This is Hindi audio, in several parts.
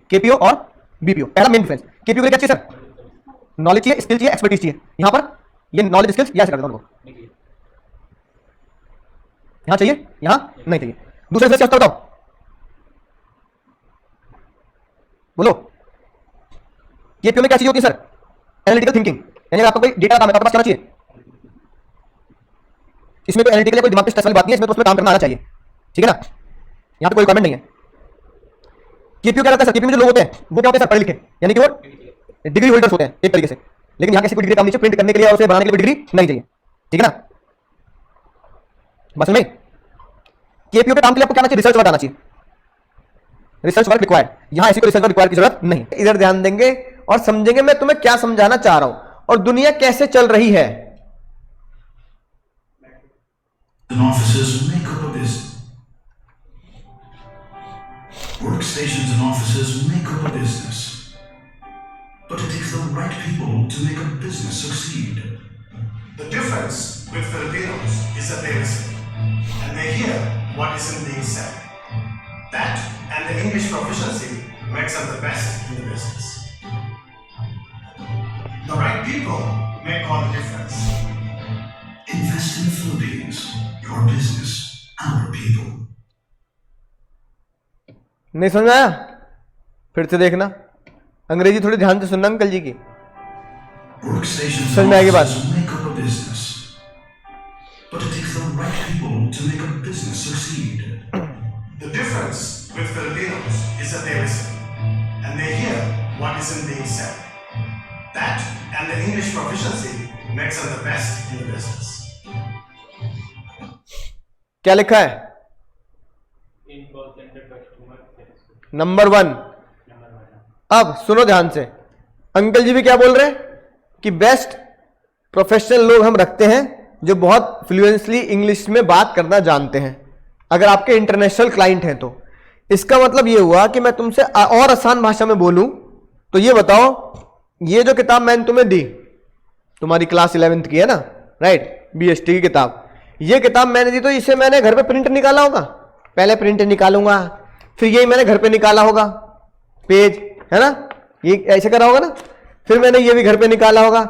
केपीओ और बीपीओ। पहला मेन डिफरेंस, केपीओ के लिए क्या चाहिए सर? नॉलेज चाहिए, स्किल चाहिए, एक्सपर्टीज चाहिए। यहां पर ये नॉलेज स्किल्स यहां से कर देता हूं, यहां चाहिए, यहां नहीं चाहिए। दूसरा डिफरेंस क्या बताओ, बोलो। केपीओ में क्या चीज होती है सर? एनालिटिकल थिंकिंग, यानी आपका कोई डेटा काम है, आपके पास क्या चाहिए? इसमें कोई एनालिटिकल कोई दिमाग पे स्ट्रेस वाली बात नहीं है, इसमें तो उसमें काम करना आना चाहिए, ठीक है ना? यहां पे कोई रिक्वायरमेंट नहीं है। केपीओ क्या रहता है सर? केपीओ में जो लोग होते हैं वो क्या होते हैं सर? पढ़े लिखे, यानी कि वो डिग्री होल्डर्स होते हैं एक तरीके से। लेकिन यहां किसी को डिग्री काम नहीं चाहिए, प्रिंट करने के लिए और उसे बनाने के लिए डिग्री नहीं चाहिए, ठीक है ना? बस में केपीओ के काम के लिए आपको क्या आना चाहिए? रिसर्च वर्क आना चाहिए, रिसर्च वर्क रिक्वायर्ड। यहां ऐसी कोई रिसर्च वर्क रिक्वायर्ड की जरूरत नहीं। इधर ध्यान देंगे और समझेंगे मैं तुम्हें क्या समझाना चाह रहा हूं और दुनिया कैसे चल रही है। Offices make up a business. Workstations and offices make up a business. But it takes the right people to make a business succeed. The difference with Filipinos is that they listen and they hear what isn't being said. That and the English proficiency makes them the best in the business. The right people make all the difference. Invest in the Philippines. Your business, our people. नहीं समझ आया? फिर से देखना, अंग्रेजी थोड़ी ध्यान से सुनना अंकल जी की। Workstations समझ में आएगी बात? make up a business. But it takes the right people to make a business succeed. The difference with Filipinos is that they listen and they hear what isn't being said. That and the English proficiency makes them the best in the business. क्या लिखा है? नंबर 1। अब सुनो ध्यान से, अंकल जी भी क्या बोल रहे हैं कि बेस्ट प्रोफेशनल लोग हम रखते हैं जो बहुत फ्लुएंटली इंग्लिश में बात करना जानते हैं। अगर आपके इंटरनेशनल क्लाइंट हैं तो इसका मतलब ये हुआ कि मैं तुमसे और आसान भाषा में बोलूं तो ये बताओ, ये जो किताब मैंने तुम्हें दी, तुम्हारी क्लास 11th की है ना, राइट, बीएसटी की किताब, ये किताब मैंने दी तो इसे मैंने घर पे प्रिंट निकाला होगा, पहले प्रिंट निकालूंगा, फिर यही मैंने घर पे निकाला होगा पेज, है ना, ये ऐसे करा होगा ना, फिर मैंने ये भी घर पे निकाला होगा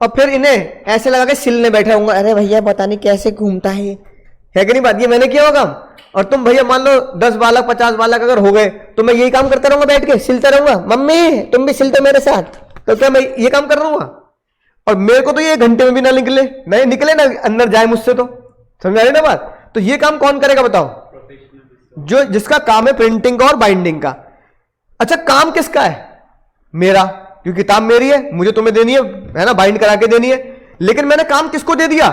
और फिर इन्हें ऐसे लगा के सिलने बैठा होऊंगा, अरे भैया पता नहीं कैसे घूमता है कि नहीं बात, ये मैंने किया होगा। और तुम भैया मान लो 10 बालक 50 बालक अगर हो गए तो मैं यही काम करता रहूंगा, बैठ के सिलता रहूंगा, मम्मी तुम भी सिलते मेरे साथ, तो क्या मैं ये काम कर रहूंगा? और मेरे को तो ये घंटे में भी ना निकले, नहीं निकले ना अंदर जाए मुझसे, तो समझ आ रही ना बात? तो ये काम कौन करेगा बताओ? जो जिसका काम है प्रिंटिंग का और बाइंडिंग का। अच्छा, काम किसका है? मेरा, क्योंकि किताब मेरी है, मुझे तुम्हें देनी है ना, बाइंड करा के देनी है। लेकिन मैंने काम किसको दे दिया?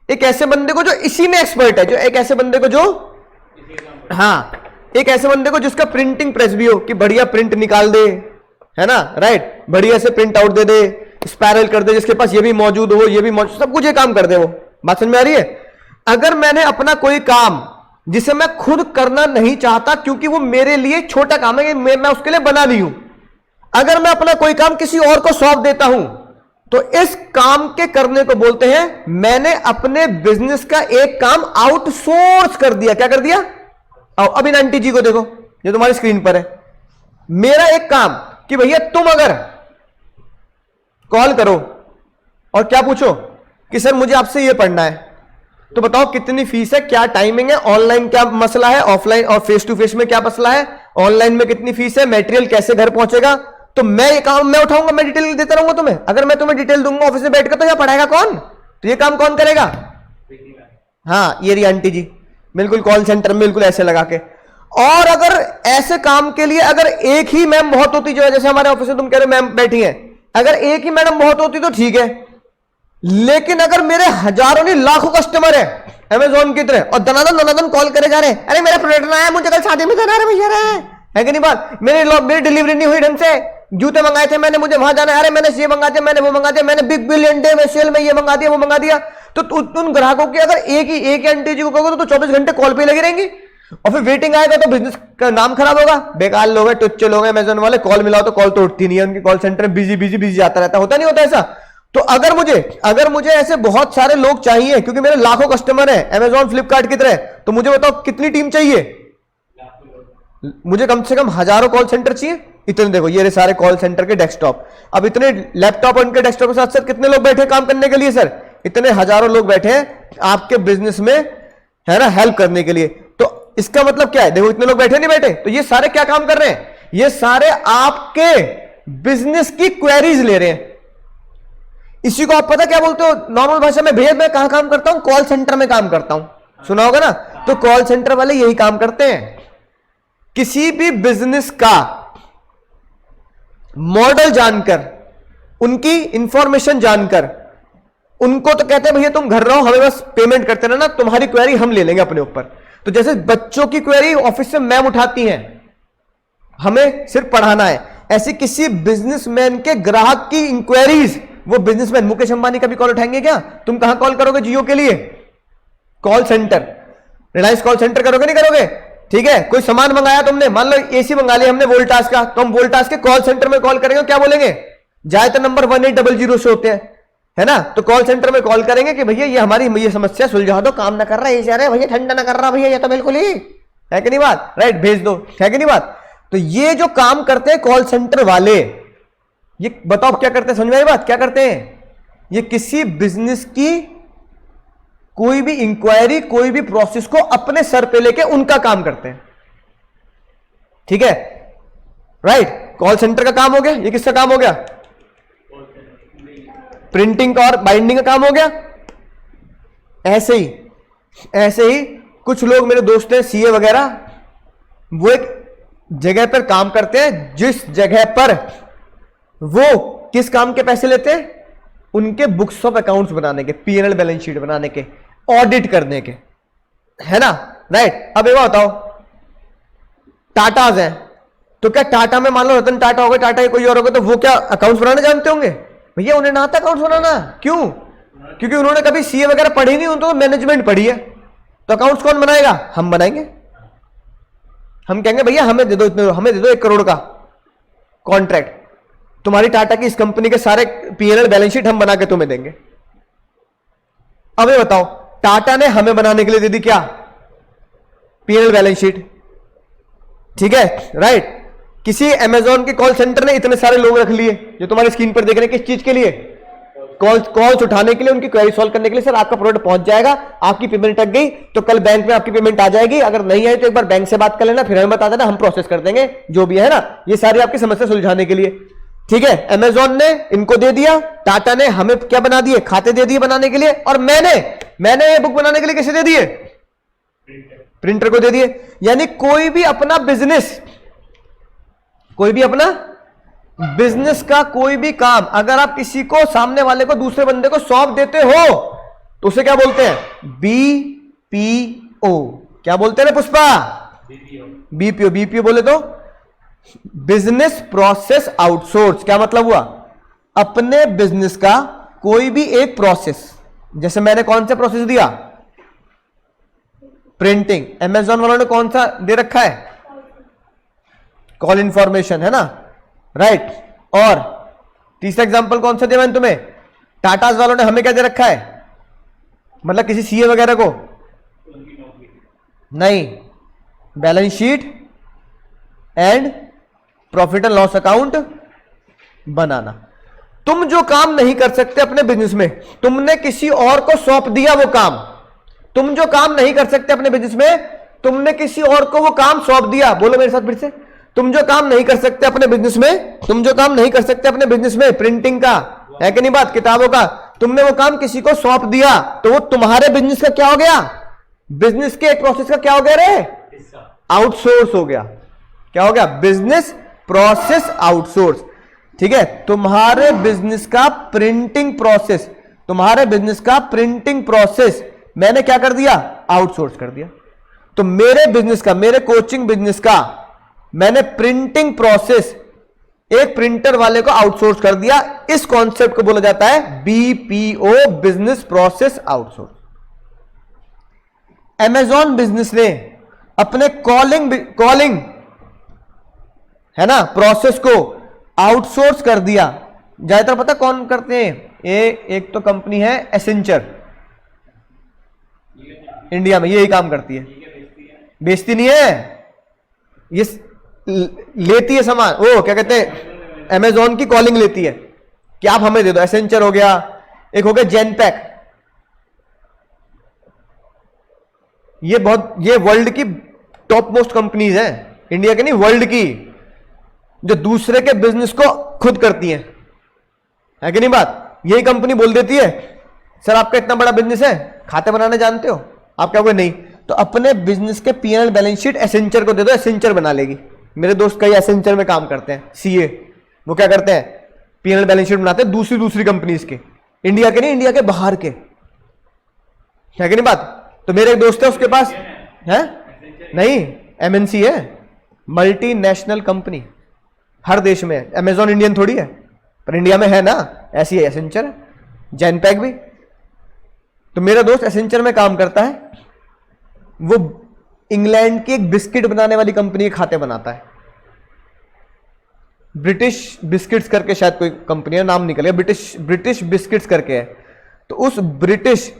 एक ऐसे बंदे को जो इसी में एक्सपर्ट है, जो एक ऐसे बंदे को जो, हाँ, एक ऐसे बंदे को जिसका प्रिंटिंग प्रेस भी हो कि बढ़िया प्रिंट निकाल दे, है ना, राइट, बढ़िया से प्रिंट आउट दे दे, स्पाइरल कर दे, जिसके पास ये भी मौजूद हो, ये भी मौजूद, सब कुछ ये काम कर दे। वो बात समझ में आ रही है? अगर मैंने अपना कोई काम जिसे मैं खुद करना नहीं चाहता क्योंकि वो मेरे लिए छोटा काम है, मैं उसके लिए बना नहीं हूं, अगर मैं अपना कोई काम किसी और को सौंप देता हूं तो इस काम के करने को बोलते हैं मैंने अपने बिजनेस का एक काम आउटसोर्स कर दिया। क्या कर दिया? अब इन आंटी जी को देखो, जो तुम्हारी स्क्रीन पर है, मेरा एक काम कि भैया तुम अगर कॉल करो और क्या पूछो कि सर मुझे आपसे ये पढ़ना है, तो बताओ कितनी फीस है, क्या टाइमिंग है, ऑनलाइन क्या मसला है, ऑफलाइन और फेस टू फेस में क्या मसला है, ऑनलाइन में कितनी फीस है, मटेरियल कैसे घर पहुंचेगा, तो मैं ये काम मैं उठाऊंगा, मैं डिटेल देता रहूंगा तुम्हें। अगर मैं तुम्हें डिटेल दूंगा ऑफिस में बैठकर तो यह पढ़ाएगा कौन? तो ये काम कौन करेगा? हाँ, ये रही आंटी जी, बिल्कुल कॉल सेंटर में बिल्कुल ऐसे लगा के। और अगर ऐसे काम के लिए अगर एक ही मैम बहुत होती, जो है जैसे हमारे ऑफिस में तुम कह रहे हो मैम बैठी है, अगर एक ही मैडम बहुत होती तो ठीक है, लेकिन अगर मेरे हजारों नहीं लाखों कस्टमर है अमेजोन की तरह और दनादन कॉल करे जा रहे हैं, अरे मेरा प्रोडक्ट ना आया, मुझे कल शादी में जाना है भैया, है कि नहीं बात, मेरी डिलीवरी नहीं हुई ढंग से, जूते मंगाए थे मैंने, मुझे वहां जाना है, अरे मैंने ये मंगा दिया, मैंने वो मंगा दिया, मैंने बिग बिलियन डे में सेल में ये मंगा दिया, वो मंगा दिया, तो उन ग्राहकों की अगर एक ही आंटी जी को कहोगे तो 24 घंटे कॉल पे लगी रहेंगी और फिर वेटिंग आएगा तो बिजनेस का नाम खराब होगा। बेकार लोग हैं, टुच्चे लोग हैं अमेजोन वाले, कॉल मिलाओ तो कॉल तो उठती नहीं है, उनकी कॉल सेंटर में बिजी आता रहता, होता नहीं होता ऐसा। तो अगर मुझे ऐसे बहुत सारे लोग चाहिए क्योंकि मेरे लाखों कस्टमर हैं अमेजोन फ्लिपकार्ट की तरह, तो मुझे बताओ कितनी टीम चाहिए? मुझे कम से कम हजारों कॉल सेंटर चाहिए। इतने देखो ये रहे सारे कॉल सेंटर के डेस्कटॉप। अब इतने लैपटॉप और उनके डेस्कटॉप के साथ साथ कितने लोग बैठे काम करने के लिए सर? इतने हजारों लोग बैठे हैं आपके बिजनेस में, है ना, हेल्प करने के लिए। तो इसका मतलब क्या है? देखो इतने लोग बैठे नहीं बैठे, तो ये सारे क्या काम कर रहे हैं? ये सारे आपके बिजनेस की क्वेरीज ले रहे हैं। इसी को आप पता क्या बोलते हो नॉर्मल भाषा में? भैया मैं कहां काम करता हूं? कॉल सेंटर में काम करता हूं। सुना होगा ना? तो कॉल सेंटर वाले यही काम करते हैं। किसी भी बिजनेस का मॉडल जानकर, उनकी इंफॉर्मेशन जानकर, उनको तो कहते हैं भैया तुम घर रहो, हमें बस पेमेंट करते रहना, तुम्हारी क्वेरी हम ले लेंगे अपने ऊपर। तो जैसे बच्चों की क्वेरी ऑफिस से मैम उठाती हैं, हमें सिर्फ पढ़ाना है, ऐसे किसी बिजनेसमैन के ग्राहक की इंक्वायरीज वो बिजनेसमैन, मुकेश अंबानी का भी कॉल उठाएंगे क्या? तुम कहां कॉल करोगे जियो के लिए? Call centre, Reliance call centre करोगे नहीं करोगे? ठीक है, कोई सामान मंगाया तुमने, मान लो एसी मंगा लिया हमने वोल्टास का, तो हम वोल्टास के कॉल सेंटर में कॉल करेंगे, क्या बोलेंगे? जाए तो नंबर 1800 से होते हैं, है ना? तो कॉल सेंटर में कॉल करेंगे कि भैया ये हमारी ये समस्या सुलझा दो, काम ना कर रहा है, अरे भैया ठंडा ना कर रहा भैया, ये तो बिल्कुल ही है कि नहीं बात? राइट, भेज दो, है कि नहीं बात? तो ये जो काम करते हैं कॉल सेंटर वाले, ये बताओ क्या करते हैं? समझ में आई बात? क्या करते हैं? ये किसी बिजनेस की कोई भी इंक्वायरी, कोई भी प्रोसेस को अपने सर पे लेके उनका काम करते हैं। ठीक है, राइट? कॉल सेंटर का काम हो गया। ये किसका काम हो गया? प्रिंटिंग का और बाइंडिंग का काम हो गया। ऐसे ही कुछ लोग मेरे दोस्त हैं सीए वगैरह, वो एक जगह पर काम करते हैं, जिस जगह पर वो किस काम के पैसे लेते हैं? उनके बुक्स ऑफ अकाउंट्स बनाने के, पीएनएल बैलेंस शीट बनाने के, ऑडिट करने के, है ना? राइट। अब ये बताओ, टाटाज हैं, तो क्या टाटा में मान लो रतन टाटा हो गए, टाटा के कोई और हो गए, तो वो क्या अकाउंट्स बनाने जानते होंगे? भैया उन्हें ना आता अकाउंट्स बनाना। क्यों? क्योंकि उन्होंने कभी सीए वगैरह पढ़ी नहीं, उनको मैनेजमेंट पढ़ी है। तो अकाउंट्स कौन बनाएगा? हम बनाएंगे। हम कहेंगे भैया हमें दे दो इतने, हमें दे दो 1 करोड़ का कॉन्ट्रैक्ट, तुम्हारी टाटा की इस कंपनी के सारे पीएनएल बैलेंस शीट हम बना के तुम्हें देंगे। अब ये बताओ, टाटा ने हमें बनाने के लिए दे दी क्या? PNL balance sheet. ठीक है, राइट। किसी अमेजॉन के कॉल सेंटर ने इतने सारे लोग रख लिए जो तुम्हारी स्क्रीन पर देख रहे हैं, किस चीज के लिए? कॉल्स उठाने के लिए, उनकी क्वेरी सॉल्व करने के लिए। सर आपका प्रोडक्ट पहुंच जाएगा, आपकी पेमेंट अटक गई तो कल बैंक में आपकी पेमेंट आ जाएगी, अगर नहीं आई तो एक बार बैंक से बात कर लेना, फिर हमें बता देना, हम प्रोसेस कर देंगे, जो भी है ना। ये सारी आपकी समस्या सुलझाने के लिए। ठीक है, अमेजॉन ने इनको दे दिया, टाटा ने हमें क्या बना दिए? खाते दे दिए बनाने के लिए, और मैंने ये बुक बनाने के लिए कैसे दे दिए? प्रिंटर को दे दिए। यानी कोई भी अपना बिजनेस का कोई भी काम अगर आप किसी को, सामने वाले को, दूसरे बंदे को सौंप देते हो तो उसे क्या बोलते हैं? बीपीओ। क्या बोलते हैं पुष्पा? बीपीओ। बीपीओ बोले तो बिजनेस प्रोसेस आउटसोर्स। क्या मतलब हुआ? अपने बिजनेस का कोई भी एक प्रोसेस, जैसे मैंने कौन सा प्रोसेस दिया? प्रिंटिंग। अमेजॉन वालों ने कौन सा दे रखा है? कॉल इंफॉर्मेशन, है ना? राइट। और तीसरा एग्जांपल कौन सा दिया मैंने तुम्हें? टाटास वालों ने हमें क्या दे रखा है? मतलब किसी सीए वगैरह को नहीं, balance sheet and profit and loss account बनाना। तुम जो काम नहीं कर सकते अपने बिजनेस में, तुमने किसी और को सौंप दिया वो काम। तुम जो काम नहीं कर सकते अपने बिजनेस में, तुमने किसी और को वो काम सौंप दिया। बोलो मेरे साथ फिर से। तुम जो काम नहीं कर सकते अपने बिजनेस में, प्रिंटिंग का, है कि नहीं बात, किताबों का, तुमने वो काम किसी को सौंप दिया, तो वो तुम्हारे बिजनेस का क्या हो गया? बिजनेस के एक प्रोसेस का क्या हो गया रे? आउटसोर्स हो गया। क्या हो गया? Business process outsource. ठीक है, तुम्हारे बिजनेस का प्रिंटिंग प्रोसेस मैंने क्या कर दिया? आउटसोर्स कर दिया। तो मेरे बिजनेस का, मेरे कोचिंग बिजनेस का मैंने प्रिंटिंग प्रोसेस एक प्रिंटर वाले को आउटसोर्स कर दिया। इस कॉन्सेप्ट को बोला जाता है BPO, business process outsource. Amazon business ने अपने कॉलिंग है ना प्रोसेस को आउटसोर्स कर दिया। ज्यादातर पता कौन करते हैं? एक तो कंपनी है एसेंचर, इंडिया में यही काम करती है। बेचती नहीं है ये, लेती है सामान, वो क्या कहते हैं, अमेजोन की कॉलिंग लेती है कि आप हमें दे दो। एसेंचर हो गया, एक हो गया जेनपैक, ये वर्ल्ड की टॉप मोस्ट कंपनीज हैं, इंडिया के नहीं वर्ल्ड की, जो दूसरे के बिजनेस को खुद करती हैं, है कि नहीं बात। यही कंपनी बोल देती है सर आपका इतना बड़ा बिजनेस है, खाते बनाने जानते हो, आप क्या, कोई नहीं, तो अपने बिजनेस के पीएनएल बैलेंस शीट एसेंचर को दे दो, एसेंचर बना लेगी। मेरे दोस्त कई एसेंचर में काम करते हैं, सीए, वो क्या करते हैं, पीएनएल बैलेंस शीट बनाते हैं दूसरी कंपनीज के, इंडिया के नहीं, इंडिया के बाहर के, है कि नहीं बात। तो मेरे एक दोस्त है, उसके पास है नहीं, एमएनसी है, मल्टीनेशनल कंपनी, हर देश में है, अमेजॉन इंडियन थोड़ी है, पर इंडिया में है ना, ऐसी है एसेंचर, जेनपैक भी। तो मेरा दोस्त एसेंचर में काम करता है, वो इंग्लैंड की एक बिस्किट बनाने वाली कंपनी के खाते बनाता है, ब्रिटिश बिस्किट्स करके शायद कोई कंपनी है, नाम निकल गया, ब्रिटिश बिस्किट्स करके है। तो उस ब्रिटिश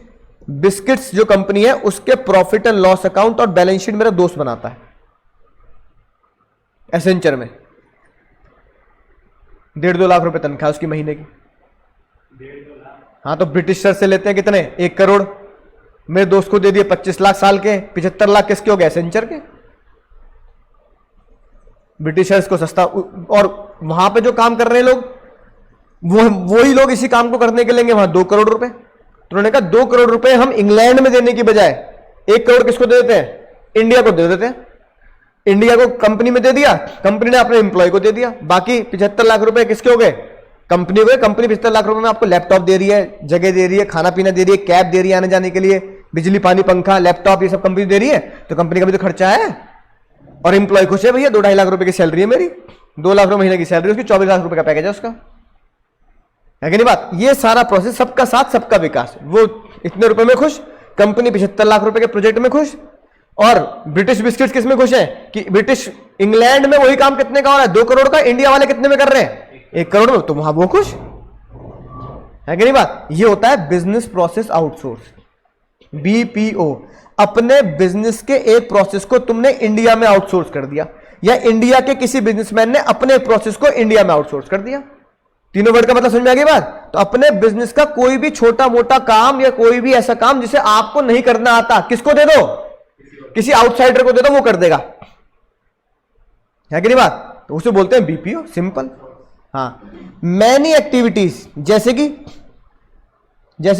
बिस्किट्स जो कंपनी है उसके प्रॉफिट एंड लॉस अकाउंट और बैलेंस शीट मेरा दोस्त बनाता है एसेंचर में। 1.5-2 लाख रुपए तनख्वाह उसकी महीने की। हाँ, तो ब्रिटिश सर से लेते हैं कितने, 1 करोड़, मेरे दोस्त को दे दिए 25 लाख साल के, 75 लाख किसके हो गए, एसेंचर के। ब्रिटिशर्स को सस्ता, और वहां पे जो काम कर रहे हैं लोग, वही लोग इसी काम को करने के लेंगे वहां 2 करोड़ रुपए। तो उन्होंने कहा 2 करोड़ रुपए हम इंग्लैंड में देने की बजाय 1 करोड़ किसको दे देते हैं, इंडिया को दे देते हैं। इंडिया को कंपनी में दे दिया, कंपनी ने अपने एम्प्लॉय को दे दिया, बाकी 75 लाख रुपए किसके हो गए, कंपनी को। कंपनी 75 लाख रुपए में आपको लैपटॉप दे रही है, जगह दे रही है, खाना पीना दे रही है, कैब दे रही है आने जाने के लिए, बिजली पानी पंखा लैपटॉप ये सब कंपनी दे रही है, तो कंपनी का भी तो खर्चा है। और एम्प्लॉय खुश है, भैया 2-2.5 लाख रुपए की सैलरी है मेरी, 2 लाख रुपए महीने की सैलरी, उसकी 24 लाख रुपए का पैकेज है उसका, है कि नहीं बात। ये सारा प्रोसेस, सबका साथ सबका विकास, वो इतने रुपए में खुश, कंपनी 75 लाख रुपए के प्रोजेक्ट में खुश, और ब्रिटिश बिस्किट्स किस में खुश है कि ब्रिटिश इंग्लैंड में वही काम कितने का हो रहा है, 2 करोड़ का, इंडिया वाले कितने में कर रहे हैं, 1 करोड़ में, तो वहां वो खुश, है कि नहीं बात। ये होता है बिजनेस प्रोसेस आउटसोर्स, बीपीओ। अपने बिजनेस के एक प्रोसेस को तुमने इंडिया में आउटसोर्स कर दिया, या इंडिया के किसी बिजनेसमैन ने अपने प्रोसेस को इंडिया में आउटसोर्स कर दिया। तीनों वर्ड का मतलब समझ में आ गई बात। तो अपने बिजनेस का कोई भी छोटा मोटा काम या कोई भी ऐसा काम जिसे आपको नहीं करना आता, किसको दे दो, किसी आउटसाइडर को दे दो, वो कर देगा, है कि नहीं बात। तो उसे बोलते हैं बीपीओ, सिंपल। हाँ, मैनी एक्टिविटीज जैसे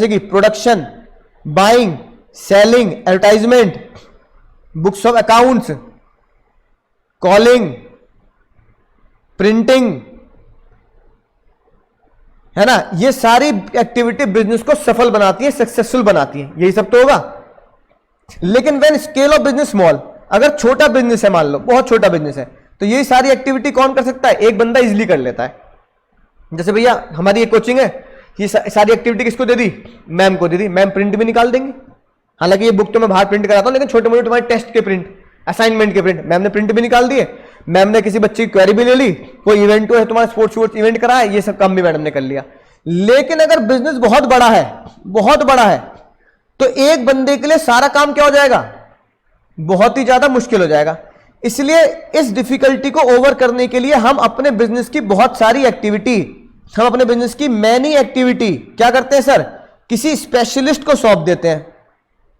कि production, buying, selling, advertisement, books of accounts, calling, printing, है ना, ये सारी एक्टिविटी बिजनेस को सफल बनाती है, सक्सेसफुल बनाती है, यही सब तो होगा। लेकिन when scale of business small, अगर छोटा बिजनेस है, मान लो बहुत छोटा बिजनेस है, तो ये सारी एक्टिविटी कौन कर सकता है, एक बंदा इजीली कर लेता है। जैसे भैया हमारी एक कोचिंग है, ये सारी एक्टिविटी किसको दे दी, मैम को दे दी, मैम प्रिंट भी निकाल देंगे। हालांकि ये बुक तो मैं बाहर प्रिंट कराता हूं, लेकिन छोटे मोटे तुम्हारे टेस्ट के प्रिंट, असाइनमेंट के प्रिंट मैम ने प्रिंट भी निकाल दिए, मैम ने किसी बच्चे की क्वेरी भी ले ली, कोई इवेंट है तुम्हारा, स्पोर्ट्स इवेंट कराया, ये सब काम भी मैडम ने कर लिया। लेकिन अगर बिजनेस बहुत बड़ा है, तो एक बंदे के लिए सारा काम क्या हो जाएगा, बहुत ही ज्यादा मुश्किल हो जाएगा। इसलिए इस डिफिकल्टी को ओवर करने के लिए हम अपने बिजनेस की बहुत सारी एक्टिविटी, हम अपने बिजनेस की मैनी एक्टिविटी क्या करते हैं सर, किसी स्पेशलिस्ट को सौंप देते हैं,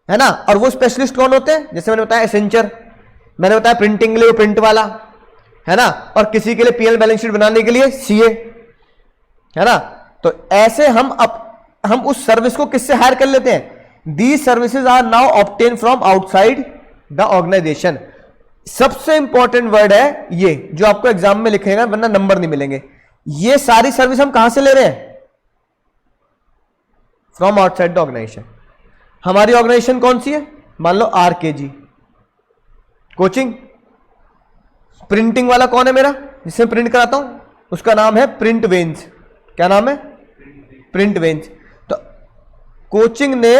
है ना। और वो स्पेशलिस्ट कौन होते हैं, जैसे मैंने बताया एसेंचर, मैंने बताया प्रिंटिंग के लिए वो प्रिंट वाला, है ना, और किसी के लिए पीएल बैलेंस शीट बनाने के लिए सीए, है ना। तो ऐसे हम उस सर्विस को किससे हायर कर लेते हैं, these services are now obtain from outside the organisation. सबसे इंपॉर्टेंट वर्ड है ये, जो आपको एग्जाम में लिखेगा वरना नंबर नहीं मिलेंगे। ये सारी सर्विस हम कहां से ले रहे हैं, फ्रॉम आउटसाइड द ऑर्गेनाइजेशन। हमारी ऑर्गेनाइजेशन कौन सी है, मान लो आरकेजी कोचिंग। प्रिंटिंग वाला कौन है मेरा, जिससे प्रिंट कराता हूं, उसका नाम है प्रिंट वेंस। क्या नाम है, प्रिंट वेंस। तो कोचिंग ने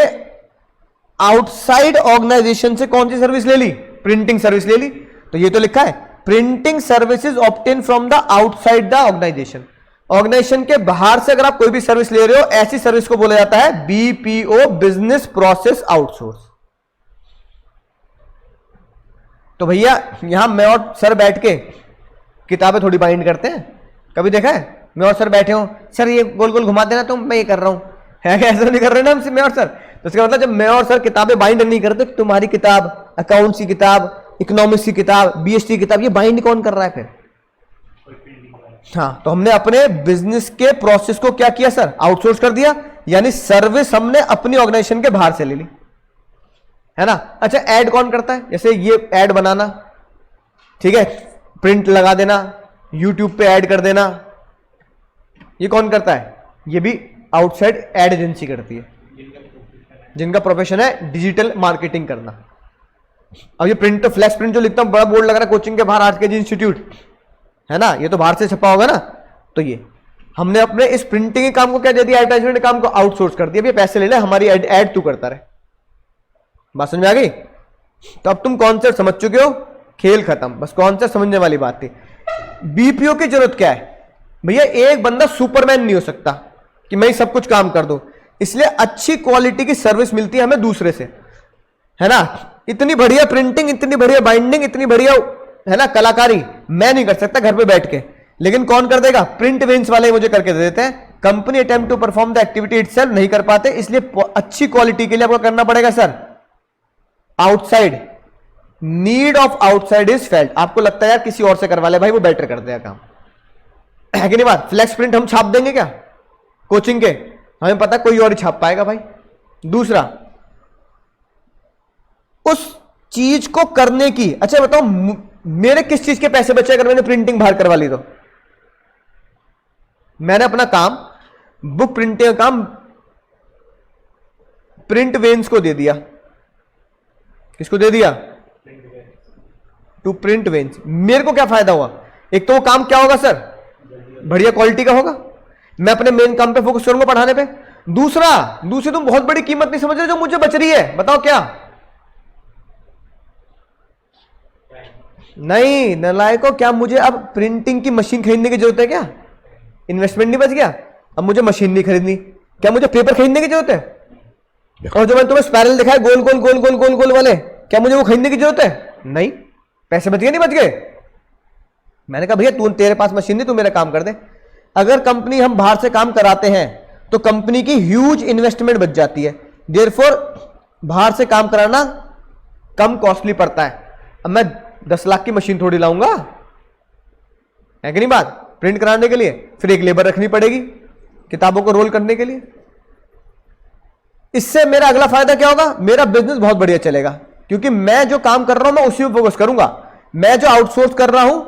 आउटसाइड ऑर्गेनाइजेशन से कौन सी सर्विस ले ली, प्रिंटिंग सर्विस ले ली। तो ये तो लिखा है printing services obtain from the outside the organisation. Organisation के बाहर से अगर आप कोई भी सर्विस ले रहे हो, ऐसी सर्विस को बोला जाता है बीपीओ, बिजनेस प्रोसेस आउटसोर्स। तो भैया यहां मैं और सर बैठ के किताबें थोड़ी बाइंड करते हैं, कभी देखा है? मैं और सर बैठे हो, सर ये गोल गोल घुमा देना तो मैं ये कर रहा हूँ, है क्या? ऐसा नहीं कर रहे ना हमसे मैं और सर। तो इसका मतलब जब मैं और सर किताबें बाइंड नहीं करते, तुम्हारी किताब, अकाउंट्स की किताब, इकोनॉमिक्स की किताब, बीएसटी की किताब, ये बाइंड कौन कर रहा है फिर? हाँ, तो हमने अपने बिजनेस के प्रोसेस को क्या किया सर? आउटसोर्स कर दिया, यानी सर्विस हमने अपनी ऑर्गेनाइजेशन के बाहर से ले ली, है ना? अच्छा, ऐड कौन करता है? जैसे ये ऐड बनाना, ठीक है, प्रिंट लगा देना, यूट्यूब पे ऐड कर देना, ये कौन करता है? ये भी आउटसाइड ऐड एजेंसी करती है, जिनका प्रोफेशन है डिजिटल मार्केटिंग करना। अब ये प्रिंट, फ्लैक्स प्रिंट जो लिखता हूं, बड़ा बोर्ड लग रहा है कोचिंग के बाहर, आरकेजी इंस्टीट्यूट, है ना, ये तो बाहर से छपा होगा ना। तो ये हमने अपने इस प्रिंटिंग के काम को क्या दे दिया? एडवर्टाइजमेंट के काम को आउटसोर्स कर दिया। ये पैसे ले ले, हमारी ऐड तू करता रहे। बात समझ में आ गई? तो अब तुम कॉन्सेप्ट समझ चुके हो, खेल खत्म, बस कॉन्सेप्ट समझने वाली बात थी। बीपीओ की जरूरत क्या है भैया? एक बंदा सुपरमैन नहीं हो सकता कि मैं सब कुछ काम कर दूं, इसलिए अच्छी क्वालिटी की सर्विस मिलती है हमें दूसरे से, है ना? इतनी बढ़िया प्रिंटिंग, इतनी बढ़िया बाइंडिंग, इतनी बढ़िया, है ना, कलाकारी मैं नहीं कर सकता घर पे बैठ के, लेकिन कौन कर देगा? प्रिंट वेंस वाले मुझे करके दे देते हैं। Company attempt to perform the activity itself नहीं कर पाते, इसलिए अच्छी क्वालिटी के लिए आपको करना पड़ेगा sir outside. Need of outside is felt. आपको लगता है यार किसी और से करवा ले भाई, वो बेटर कर देगा काम, है कि नहीं बात? फ्लैक्स प्रिंट हम छाप देंगे क्या कोचिंग के? हमें पता कोई और ही छाप पाएगा भाई। दूसरा, उस चीज को करने की, अच्छा बताओ मेरे किस चीज के पैसे बचे अगर मैंने प्रिंटिंग बाहर करवा ली तो? मैंने अपना काम, बुक प्रिंटिंग का काम प्रिंट वेंस को दे दिया। किसको दे दिया? टू प्रिंट वेंस। मेरे को क्या फायदा हुआ? एक तो वो काम क्या होगा सर? बढ़िया क्वालिटी का होगा, मैं अपने मेन काम पे फोकस करूंगा, पढ़ाने पे। दूसरी तुम बहुत बड़ी कीमत नहीं समझ रहे जो मुझे बच रही है, बताओ क्या? नहीं नलायको, क्या मुझे अब प्रिंटिंग की मशीन खरीदने की जरूरत है क्या? इन्वेस्टमेंट नहीं बच गया, अब मुझे मशीन नहीं खरीदनी। क्या मुझे पेपर खरीदने की जरूरत है? और जो मैंने तुम्हें स्पाइरल दिखाया गोल गोल गोल गोल गोल गोल वाले, क्या मुझे वो खरीदने की जरूरत है? नहीं। पैसे बच गए नहीं बच गए? मैंने कहा भैया तू, तेरे पास मशीन नहीं, तू मेरा काम कर दे। अगर कंपनी हम बाहर से काम कराते हैं तो कंपनी की ह्यूज इन्वेस्टमेंट बच जाती है, देयरफॉर बाहर से काम कराना कम कॉस्टली पड़ता है। अब मैं 10 लाख की मशीन थोड़ी लाऊंगा, है कि नहीं बात? प्रिंट कराने के लिए फिर एक लेबर रखनी पड़ेगी किताबों को रोल करने के लिए। इससे मेरा अगला फायदा क्या होगा? मेरा बिजनेस बहुत बढ़िया चलेगा, क्योंकि मैं जो काम कर रहा हूं मैं उसी पे फोकस करूंगा। मैं जो आउटसोर्स कर रहा हूं,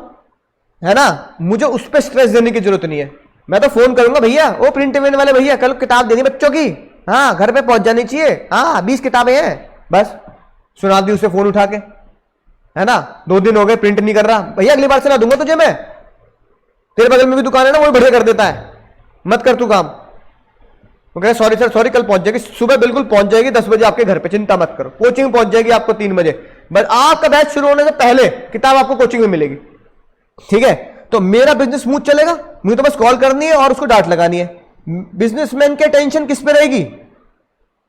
है ना, मुझे उस पर स्ट्रेस देने की जरूरत नहीं है। मैं तो फोन करूंगा, भैया वो प्रिंट वेन वाले भैया कल किताब देनी बच्चों की, हाँ घर पे पहुंच जानी चाहिए, हाँ 20 किताबें हैं, बस सुना दी उसे फोन उठा के, है ना। 2 दिन हो गए प्रिंट नहीं कर रहा, भैया अगली बार सुना दूंगा तुझे मैं, तेरे बगल में भी दुकान है ना, वो बढ़िया कर देता है, मत कर तू काम। वो कहे सॉरी सर सॉरी, कल पहुंच जाएगी, सुबह बिल्कुल पहुंच जाएगी 10 बजे आपके घर पे, चिंता मत करो। कोचिंग पहुंच जाएगी आपको 3 बजे, बस आपका बैच शुरू होने से पहले किताब आपको कोचिंग में मिलेगी, ठीक है। तो मेरा बिजनेस स्मूथ चलेगा, मुझे तो बस कॉल करनी है और उसको डांट लगानी है। बिजनेसमैन की टेंशन किस पे रहेगी?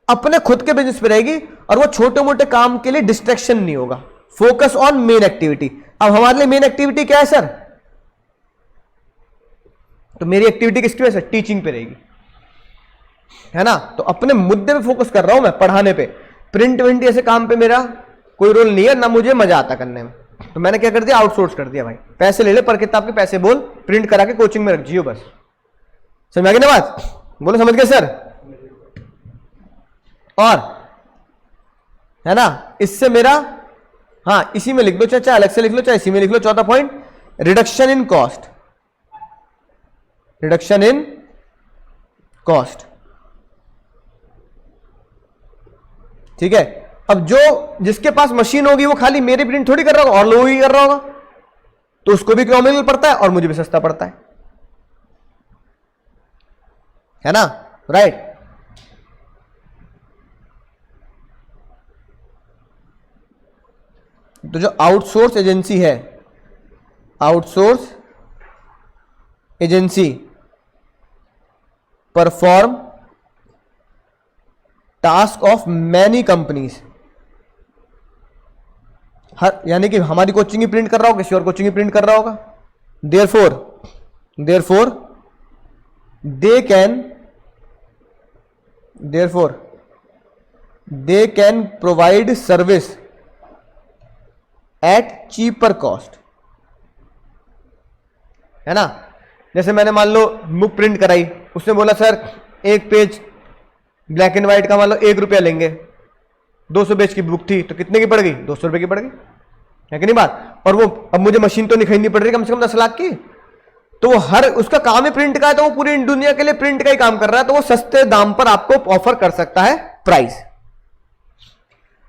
अपने खुद के बिजनेस पे रहेगी, और वो छोटे मोटे काम के लिए डिस्ट्रैक्शन नहीं होगा, फोकस ऑन मेन एक्टिविटी। अब हमारे लिए मेन एक्टिविटी क्या है सर? तो मेरी एक्टिविटी किसकी वजह से? टीचिंग पे रहेगी, है ना। तो अपने मुद्दे पे फोकस कर रहा हूं मैं, पढ़ाने पे। प्रिंट विंट ऐसे काम पे मेरा कोई रोल नहीं है, ना मुझे मजा आता करने में। तो मैंने क्या कर दिया? आउटसोर्स कर दिया भाई, पैसे ले ले, पर किताब के पैसे बोल, प्रिंट करा के कोचिंग में रख जियो, बस। समझ आ गई ना बात? बोलो समझ गए सर? और है ना, इससे मेरा, हाँ इसी में लिख दो, चाहे अलग से लिख लो, चाहे इसी में लिख लो। चौथा point, reduction in cost. Reduction in cost, ठीक है। अब जो जिसके पास मशीन होगी वो खाली मेरी प्रिंट थोड़ी कर रहा होगा, और लोगों की कर रहा होगा, तो उसको भी इकोनॉमिकल पड़ता है और मुझे भी सस्ता पड़ता है ना, राइट। तो जो आउटसोर्स एजेंसी है, outsource agency perform task of many companies. हर, यानी कि हमारी कोचिंग ही प्रिंट कर रहा होगा, किसी और कोचिंग ही प्रिंट कर रहा होगा, therefore they can provide service at cheaper cost, है ना। जैसे मैंने मान लो बुक प्रिंट कराई, उसने बोला सर एक पेज ब्लैक एंड व्हाइट का मान लो 1 रुपया लेंगे, 200 पेज की बुक थी तो कितने की पड़ गई, 200 रुपए की पड़ गई, है कि नहीं बात। और वो अब मुझे मशीन तो नहीं खरीदनी पड़ रही कम से कम 10 लाख की, तो वो हर उसका काम ही प्रिंट का है, तो वो पूरी दुनिया के लिए प्रिंट का ही काम कर रहा है, तो वो सस्ते दाम पर आपको ऑफर कर सकता है प्राइस।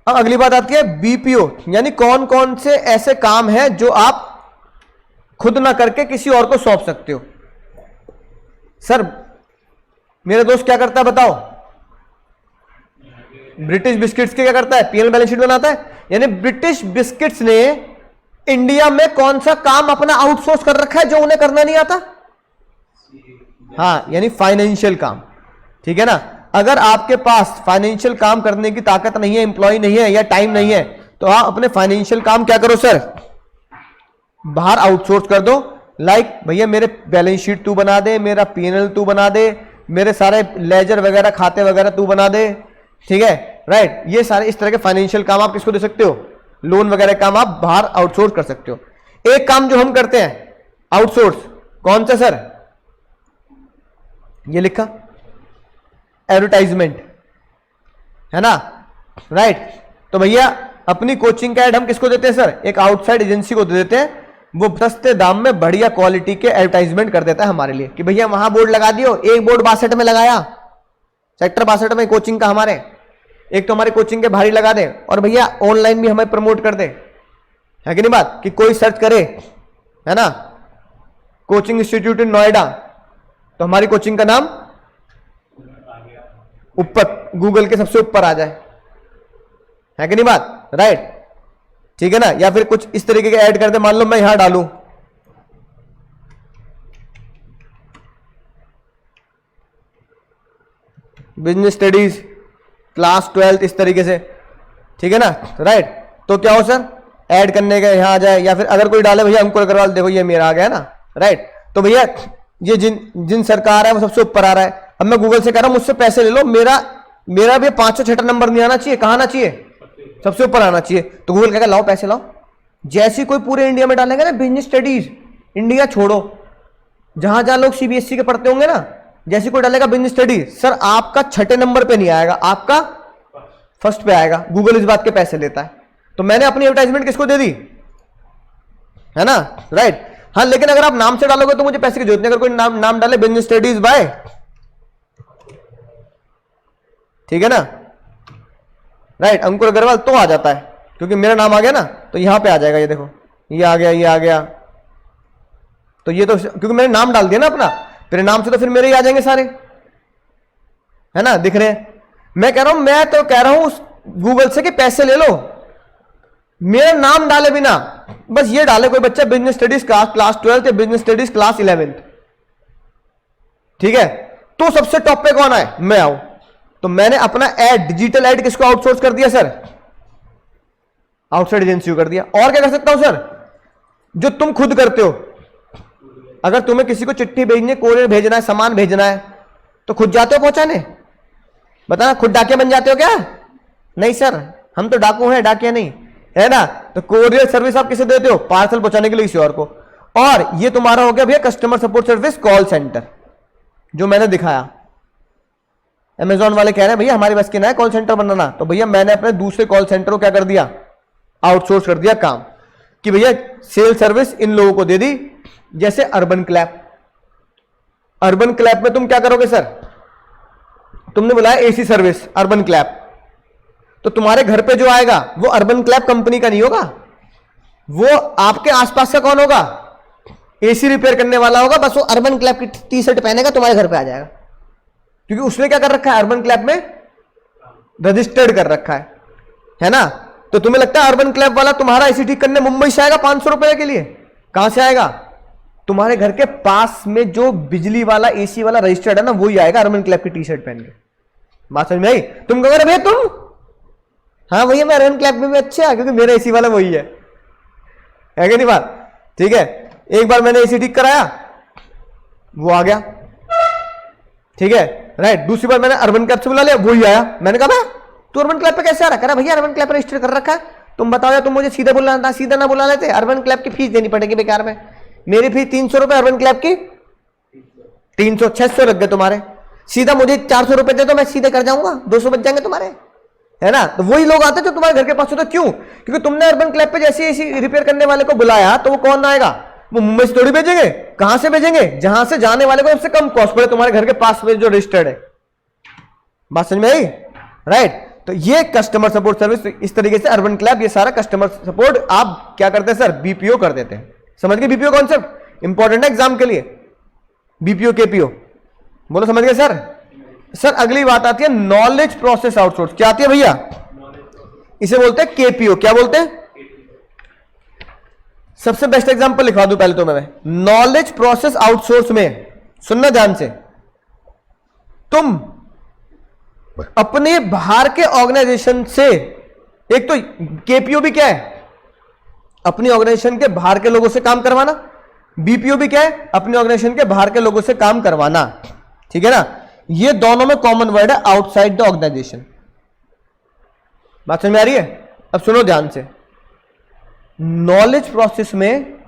अब अगली बात आती है बीपीओ, यानी कौन कौन से ऐसे काम हैं जो आप खुद ना करके किसी और को सौंप सकते हो। सर मेरा दोस्त क्या करता है बताओ, ब्रिटिश बिस्किट्स के क्या करता है, पीएल बैलेंस शीट बनाता है। यानी ब्रिटिश बिस्किट्स ने इंडिया में कौन सा काम अपना आउटसोर्स कर रखा है जो उन्हें करना नहीं आता, हाँ यानी फाइनेंशियल काम, ठीक है ना। अगर आपके पास फाइनेंशियल काम करने की ताकत नहीं है, एम्प्लॉय नहीं है या टाइम नहीं है, तो आप अपने फाइनेंशियल काम क्या करो सर, बाहर आउटसोर्स कर दो। लाइक भैया मेरे बैलेंस शीट तू बना दे, मेरा पीएनएल तू बना दे, मेरे सारे लेजर वगैरह खाते वगैरह तू बना दे, ठीक है राइट। ये सारे इस तरह के फाइनेंशियल काम आप किसको दे सकते हो, लोन वगैरह काम आप बाहर आउटसोर्स कर सकते हो। एक काम जो हम करते हैं आउटसोर्स, कौन सा सर, ये लिखा एडवर्टाइजमेंट, है ना राइट। तो भैया अपनी कोचिंग का एड हम किसको देते हैं सर, एक आउटसाइड एजेंसी को दे देते हैं, वो सस्ते दाम में बढ़िया क्वालिटी के एडवर्टाइजमेंट कर देता है हमारे लिए कि भैया वहां बोर्ड लगा दियो, एक बोर्ड 62 में लगाया, सेक्टर 62 में कोचिंग का हमारे, एक तो हमारी कोचिंग के भारी लगा दे, और भैया ऑनलाइन भी हमें प्रमोट कर दे, है कि नहीं बात, कि कोई सर्च करे, है ना, कोचिंग इंस्टीट्यूट इन नोएडा, तो हमारी कोचिंग का नाम ऊपर गूगल के सबसे ऊपर आ जाए, है कि नहीं बात राइट, ठीक है ना। या फिर कुछ इस तरीके के ऐड कर दे, मान लो मैं यहां डालूं बिजनेस स्टडीज क्लास 12 इस तरीके से, ठीक है ना राइट। तो क्या हो सर, ऐड करने का यहां आ जाए, या फिर अगर कोई डाले भैया अंकुर अग्रवाल, देखो ये मेरा आ गया ना राइट। तो भैया ये जिन सरकार है वो सबसे ऊपर आ रहा है। अब मैं गूगल से कह रहा हूं मुझसे पैसे ले लो, मेरा भी 5-6 नंबर नहीं आना चाहिए, कहां आना चाहिए, सबसे ऊपर आना चाहिए। तो गूगल कहेगा लाओ पैसे लाओ। जैसे कोई पूरे इंडिया में डालेगा ना बिजनेस स्टडीज, इंडिया छोड़ो, जहां जहां लोग सीबीएसई के पढ़ते होंगे ना, जैसे कोई डालेगा बिजनेस स्टडीज, सर आपका 6 नंबर पे नहीं आएगा, आपका फर्स्ट पे आएगा। गूगल इस बात के पैसे लेता है। तो मैंने अपनी एडवर्टाइजमेंट किसको दे दी, है ना राइट। हाँ लेकिन अगर आप नाम से डालोगे तो मुझे पैसे की जरूरत नहीं। अगर कोई नाम डाले बिजनेस स्टडीज बाय, ठीक है ना राइट, अंकुर अग्रवाल, तो आ जाता है, क्योंकि मेरा नाम आ गया ना, तो यहां पे आ जाएगा। ये देखो ये आ गया, ये आ गया, तो ये तो क्योंकि मैंने नाम डाल दिया ना अपना, मेरे नाम से तो फिर मेरे ही आ जाएंगे सारे, है ना, दिख रहे हैं। मैं कह रहा हूं गूगल से कि पैसे ले लो, मेरा नाम डाले बिना, बस ये डाले कोई बच्चा बिजनेस स्टडीज क्लास 12 या बिजनेस स्टडीज क्लास 11, ठीक है, तो सबसे टॉप पे कौन आए, मैं आऊं। तो मैंने अपना एड, डिजिटल एड किसको आउटसोर्स कर दिया सर, आउटसाइड एजेंसी को कर दिया। और क्या कर सकता हूं सर, जो तुम खुद करते हो, अगर तुम्हें किसी को चिट्ठी भेजनी है, कोरियर भेजना है, सामान भेजना है, तो खुद जाते हो पहुंचाने, बताना खुद डाकिया बन जाते हो क्या, नहीं सर हम तो डाकू हैं, डाकिया नहीं, है ना। तो कोरियर सर्विस आप किसे देते हो, पार्सल पहुंचाने के लिए किसी और को। और ये तुम्हारा हो गया भैया customer support service call centre, जो मैंने दिखाया। अमेजॉन वाले कह रहे हैं भैया हमारी बस की ना है कॉल सेंटर बनाना, तो भैया मैंने अपने दूसरे कॉल सेंटर को क्या कर दिया, आउटसोर्स कर दिया काम, कि भैया सेल सर्विस इन लोगों को दे दी। जैसे अर्बन क्लैप, अर्बन क्लैप में तुम क्या करोगे सर, तुमने बुलाया एसी सर्विस अर्बन क्लैप, तो तुम्हारे घर पे जो आएगा वो अर्बन क्लैप कंपनी का नहीं होगा, वो आपके आसपास का कौन होगा, एसी रिपेयर करने वाला होगा, बस वो अर्बन क्लैप की टी शर्ट पहनेगा तुम्हारे घर पे आ जाएगा, क्योंकि उसने क्या कर रखा है, अर्बन क्लैप में रजिस्टर्ड कर रखा है ना। तो तुम्हें लगता है अर्बन क्लैप वाला तुम्हारा एसी ठीक करने मुंबई से आएगा 500 रुपए के लिए, कहां से आएगा, तुम्हारे घर के पास में जो बिजली वाला एसी वाला रजिस्टर्ड है ना, वही आएगा अर्बन क्लैप की टी शर्ट पहन के। बात समझ में आई, तुम कहोगे भैया तुम, हाँ भैया मैं अर्बन क्लैप में भी अच्छा, क्योंकि मेरा एसी वाला वही है कि नहीं बात, ठीक है। एक बार मैंने एसी ठीक कराया, वो आ गया, ठीक है, राइट। दूसरी बार मैंने अर्बन क्लैब से बुला लिया, वो ही आया। मैंने कहा भाई तू अर्बन क्लैब पे कैसे आ रहा? कह रहा भैया अर्बन क्लैब रजिस्टर कर रखा है, तुम बताओ या तुम मुझे सीधा बुलाना था, सीधा ना बुला लेते, अर्बन क्लैब की फीस देनी पड़ेगी बेकार में। मेरी फीस 300 रुपए, अर्बन क्लैब की 300, 600 लग गए तुम्हारे। सीधा मुझे 400 रुपए दे तो मैं सीधे कर जाऊंगा, 200 बच जाएंगे तुम्हारे, है ना। तो वही लोग आते जो तुम्हारे घर के पास होते। क्यों? क्योंकि तुमने अर्बन क्लैब पे जैसे एसी रिपेयर करने वाले को बुलाया तो वो कौन आएगा? वो मुंबई से थोड़ी भेजेंगे, कहां से भेजेंगे? जहां से जाने वाले को सबसे कम कॉस्ट पड़े, तुम्हारे घर के पास में जो रजिस्टर्ड है। बात समझ में आई? राइट। तो ये कस्टमर सपोर्ट सर्विस इस तरीके से अर्बन क्लैब, ये सारा कस्टमर सपोर्ट आप क्या करते हैं सर? बीपीओ कर देते हैं। समझ गए बीपीओ कॉन्सेप्ट? इंपॉर्टेंट है एग्जाम के लिए, बीपीओ केपीओ। बोलो समझ गए सर? सर अगली बात आती है नॉलेज प्रोसेस आउटसोर्स। क्या आती है भैया? इसे बोलते हैं केपीओ। क्या बोलते हैं? सबसे बेस्ट एग्जांपल लिखवा दूं पहले तो मैं, नॉलेज प्रोसेस आउटसोर्स में सुनना ध्यान से, तुम अपने बाहर के ऑर्गेनाइजेशन से, एक तो केपीओ भी क्या है? अपनी ऑर्गेनाइजेशन के बाहर के लोगों से काम करवाना। बीपीओ भी क्या है? अपनी ऑर्गेनाइजेशन के बाहर के लोगों से काम करवाना, ठीक है ना। ये दोनों में कॉमन वर्ड है, आउटसाइड द ऑर्गेनाइजेशन। बात समझ में आ रही है? अब सुनो ध्यान से, नॉलेज प्रोसेस में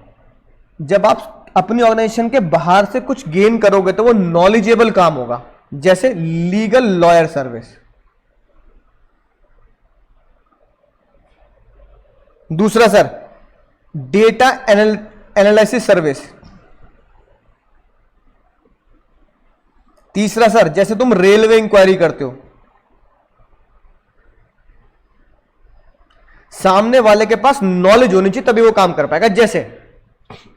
जब आप अपनी ऑर्गेनाइजेशन के बाहर से कुछ गेन करोगे तो वो नॉलेजेबल काम होगा, जैसे लीगल लॉयर सर्विस। दूसरा सर डेटा एनालिसिस सर्विस। तीसरा सर जैसे तुम रेलवे इंक्वायरी करते हो, सामने वाले के पास नॉलेज होनी चाहिए तभी वो काम कर पाएगा। जैसे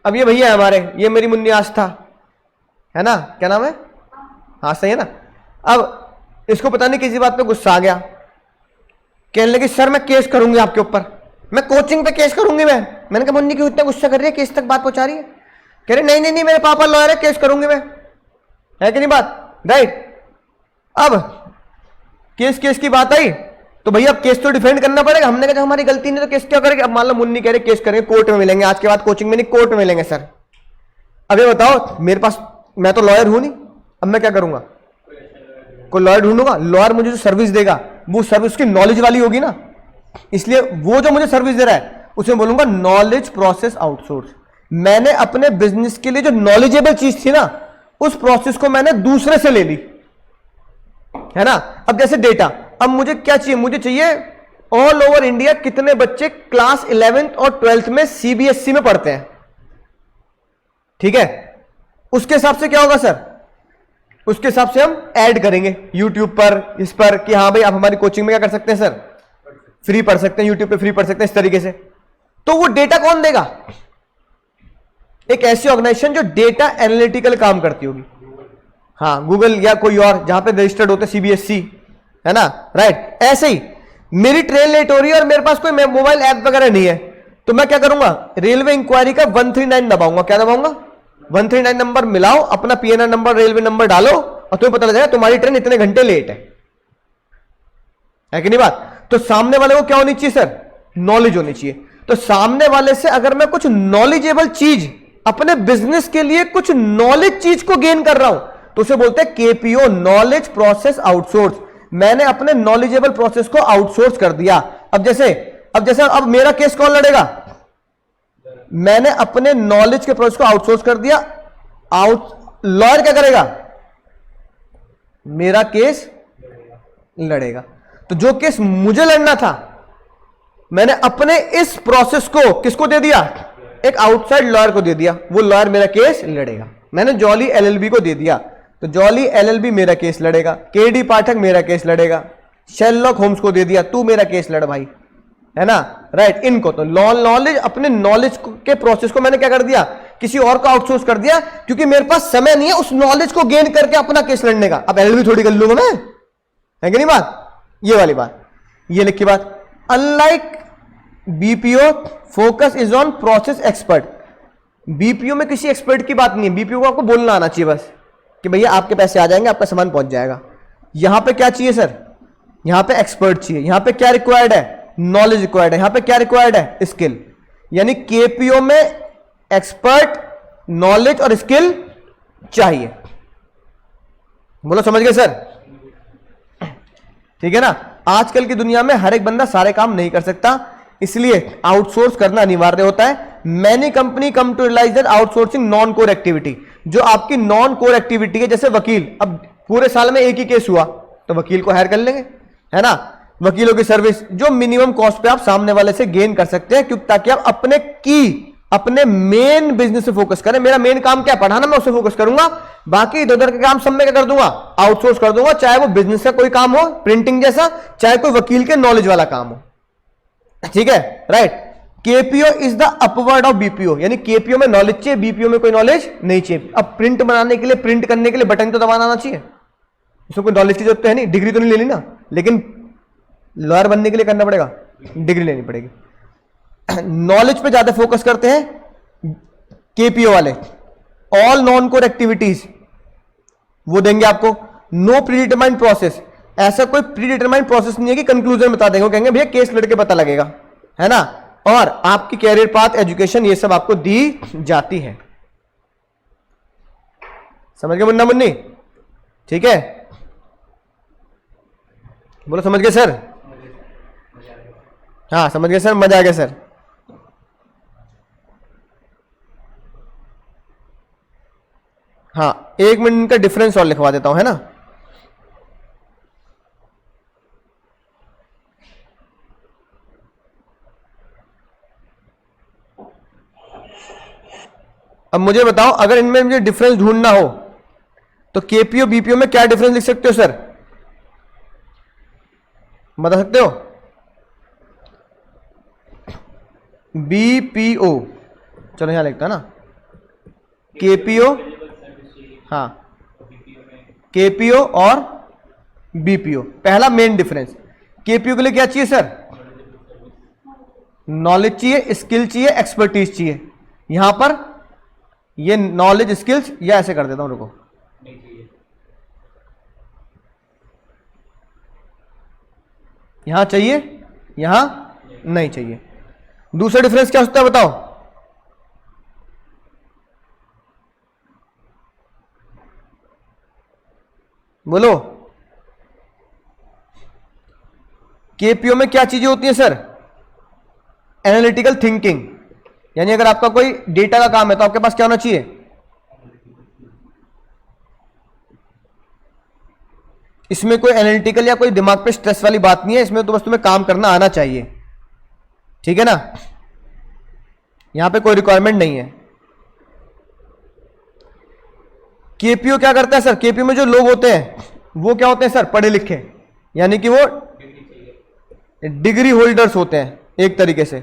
अब ये भैया हमारे, ये मेरी मुन्नी आस्था है ना, क्या नाम है? हाँ सही है ना। अब इसको पता नहीं किसी बात पे गुस्सा आ गया, कहने लगी सर मैं केस करूंगी आपके ऊपर, मैं कोचिंग पे केस करूंगी। मैंने कहा मुन्नी क्यों इतना गुस्सा कर रही है, केस तक बात पहुंचा रही है? कह रहे नहीं नहीं नहीं मेरे पापा लॉयर है, केस करूंगी मैं। है कि नहीं बात? राइट। अब केस केस की बात आई तो भैया अब केस तो डिफेंड करना पड़ेगा। हमने कहा हमारी गलती नहीं तो केस क्या करेंगे? अब मान लो मुन्नी कह रहे केस करेंगे, कोर्ट में मिलेंगे, आज के बाद कोचिंग में नहीं कोर्ट में मिलेंगे सर। अब ये बताओ मेरे पास, मैं तो लॉयर हूं नहीं, अब मैं क्या करूंगा? कोई लॉयर ढूंढूंगा। लॉयर मुझे जो सर्विस देगा वो सर्विस की नॉलेज वाली होगी ना, इसलिए वो जो मुझे सर्विस दे रहा है उसे बोलूंगा नॉलेज प्रोसेस आउटसोर्स। मैंने अपने बिजनेस के लिए जो नॉलेजेबल चीज थी ना, उस प्रोसेस को मैंने दूसरे से ले ली, है ना। अब जैसे डेटा, अब मुझे क्या चाहिए? मुझे चाहिए ऑल ओवर इंडिया कितने बच्चे क्लास 11th और 12th में सीबीएसई में पढ़ते हैं, ठीक है। उसके हिसाब से क्या होगा सर? उसके हिसाब से हम ऐड करेंगे यूट्यूब पर, इस पर कि हाँ भाई आप हमारी कोचिंग में क्या कर सकते हैं सर? फ्री पढ़ सकते हैं, यूट्यूब पे फ्री पढ़ सकते हैं, इस तरीके से। तो वो डेटा कौन देगा? एक ऐसी ऑर्गेनाइजेशन जो डेटा एनालिटिकल काम करती होगी, हाँ गूगल या कोई और, जहां पे रजिस्टर्ड होते सीबीएसई, है ना, राइट। ऐसे ही मेरी ट्रेन लेट हो रही है और मेरे पास कोई मोबाइल ऐप वगैरह नहीं है, तो मैं क्या करूंगा? रेलवे इंक्वायरी का 139 दबाऊंगा। क्या दबाऊंगा? 139 नंबर मिलाओ, अपना पीएनआर नंबर, रेलवे नंबर डालो और तुम्हें पता लग जाएगा तुम्हारी ट्रेन इतने घंटे लेट है कि नहीं बात? तो सामने वाले को क्या होनी चाहिए सर? नॉलेज होनी चाहिए। तो सामने वाले से अगर मैं कुछ नॉलेजेबल चीज, अपने बिजनेस के लिए कुछ नॉलेज चीज को गेन कर रहा हूं, तो उसे बोलते हैं केपीओ, नॉलेज प्रोसेस आउटसोर्स। मैंने अपने नॉलेजेबल प्रोसेस को आउटसोर्स कर दिया। अब जैसे अब मेरा केस कौन लड़ेगा? मैंने अपने नॉलेज के प्रोसेस को आउटसोर्स कर दिया। लॉयर क्या करेगा? मेरा केस लड़ेगा। तो जो केस मुझे लड़ना था, मैंने अपने इस प्रोसेस को किसको दे दिया? एक आउटसाइड लॉयर को दे दिया। वो लॉयर मेरा केस लड़ेगा। मैंने जॉली एलएलबी को दे दिया, तो जॉली एलएलबी मेरा केस लड़ेगा। केडी पाठक मेरा केस लड़ेगा। शेरलॉक होम्स को दे दिया, तू मेरा केस लड़ भाई, है ना, राइट। इनको तो नॉलेज, अपने नॉलेज के प्रोसेस को मैंने क्या कर दिया? किसी और को आउटसोर्स कर दिया, क्योंकि मेरे पास समय नहीं है उस नॉलेज को गेन करके अपना केस लड़ने का। अब एलएलबी थोड़ी कर लूंगा मैं, है कि नहीं बात? ये वाली बात, ये लिखी बात। Unlike BPO, focus is on process expert. BPO में किसी एक्सपर्ट की बात नहीं है। बीपीओ को आपको बोलना आना चाहिए बस कि भैया आपके पैसे आ जाएंगे, आपका सामान पहुंच जाएगा। यहां पे क्या चाहिए सर? यहां पे एक्सपर्ट चाहिए। यहां पे क्या रिक्वायर्ड है? नॉलेज रिक्वायर्ड है। यहां पे क्या रिक्वायर्ड है? स्किल। यानी केपीओ में एक्सपर्ट नॉलेज और स्किल चाहिए। बोलो समझ गए सर? ठीक है ना। आजकल की दुनिया में हर एक बंदा सारे काम नहीं कर सकता, इसलिए आउटसोर्स करना अनिवार्य होता है। Many company come to realise that outsourcing non core activity, जो आपकी नॉन कोर एक्टिविटी है, जैसे वकील, अब पूरे साल में एक ही केस हुआ तो वकील को हायर कर लेंगे, है ना। वकीलों की सर्विस जो मिनिमम कॉस्ट पे आप सामने वाले से गेन कर सकते हैं, क्योंकि ताकि आप अपने मेन बिजनेस पे फोकस करें। मेरा मेन काम क्या है? पढ़ाना, मैं उससे फोकस करूंगा, बाकी इधर उधर के काम सब मैं क्या कर दूंगा? आउटसोर्स कर दूंगा, चाहे वो बिजनेस का कोई काम हो प्रिंटिंग जैसा, चाहे कोई वकील के नॉलेज वाला काम हो। ठीक है, right. KPO is the upward of BPO, यानी केपीओ में नॉलेज चाहिए, बीपीओ में कोई नॉलेज नहीं चाहिए। अब प्रिंट बनाने के लिए, प्रिंट करने के लिए बटन तो दबाना आना चाहिए, उसमें कोई नॉलेज की जरूरत तो है नहीं, डिग्री तो नहीं लेनी ना। लेकिन लॉयर बनने के लिए करना पड़ेगा, डिग्री लेनी पड़ेगी। नॉलेज पे ज्यादा फोकस करते हैं केपीओ वाले। ऑल नॉन कोर एक्टिविटीज वो देंगे आपको। नो प्रीडिटरमाइंड प्रोसेस, ऐसा कोई प्रीडिटरमाइंड प्रोसेस नहीं है कि कंक्लूजन बता देंगे, कहेंगे भैया केस लड़के पता लगेगा, है ना। और आपकी कैरियर पाथ, एजुकेशन, ये सब आपको दी जाती है। समझ गए मुन्ना मुन्नी? ठीक है, बोलो समझ गए सर? हाँ समझ गए सर, मजा आ गया सर। हाँ, 1 मिनट का डिफरेंस और लिखवा देता हूं, है ना। अब मुझे बताओ, अगर इनमें मुझे डिफरेंस ढूंढना हो तो केपीओ बीपीओ में क्या डिफरेंस लिख सकते हो सर? बता सकते हो? बीपीओ, चलो यहां लिखता है ना, केपीओ, हाँ केपीओ और बीपीओ। पहला मेन डिफरेंस, केपीओ के लिए क्या चाहिए सर? नॉलेज चाहिए, स्किल चाहिए, एक्सपर्टीज चाहिए। यहां पर ये नॉलेज स्किल्स, या ऐसे कर देता हूं, रुको, यहां चाहिए, यहां नहीं चाहिए। दूसरा डिफरेंस क्या होता है बताओ? बोलो, केपीओ में क्या चीजें होती हैं सर? एनालिटिकल थिंकिंग, यानी अगर आपका कोई डेटा का काम है तो आपके पास क्या होना चाहिए? इसमें कोई एनालिटिकल या कोई दिमाग पे स्ट्रेस वाली बात नहीं है, इसमें तो बस तुम्हें काम करना आना चाहिए। ठीक है ना, यहां पे कोई रिक्वायरमेंट नहीं है। केपीओ क्या करता है सर? केपीओ में जो लोग होते हैं वो क्या होते हैं सर? पढ़े लिखे, यानी कि वो डिग्री होल्डर्स होते हैं एक तरीके से।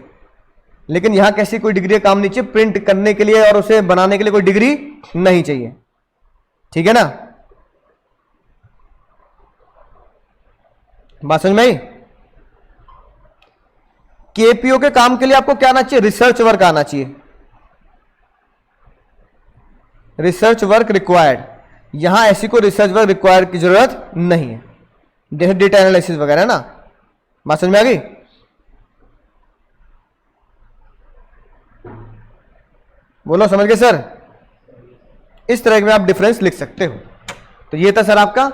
लेकिन यहां कैसी कोई डिग्री का काम नहीं चाहिए, प्रिंट करने के लिए और उसे बनाने के लिए कोई डिग्री नहीं चाहिए। ठीक है ना, बात समझ में आई? केपीओ के काम के लिए आपको क्या आना चाहिए? रिसर्च वर्क आना चाहिए, रिसर्च वर्क रिक्वायर्ड। यहां ऐसी कोई रिसर्च वर्क रिक्वायर्ड की जरूरत नहीं है, जैसे डेटा एनालिसिस वगैरह ना। बात समझ में आ गई? बोलो समझ गए सर? इस तरह में आप डिफरेंस लिख सकते हो। तो ये था सर आपका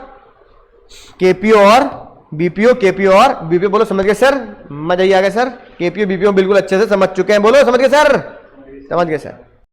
केपीओ और बीपीओ, केपीओ और बीपीओ। बोलो समझ गए सर? मजा ही आ गया सर? केपीओ बीपीओ बिल्कुल अच्छे से समझ चुके हैं। बोलो समझ गए सर? समझ गए सर।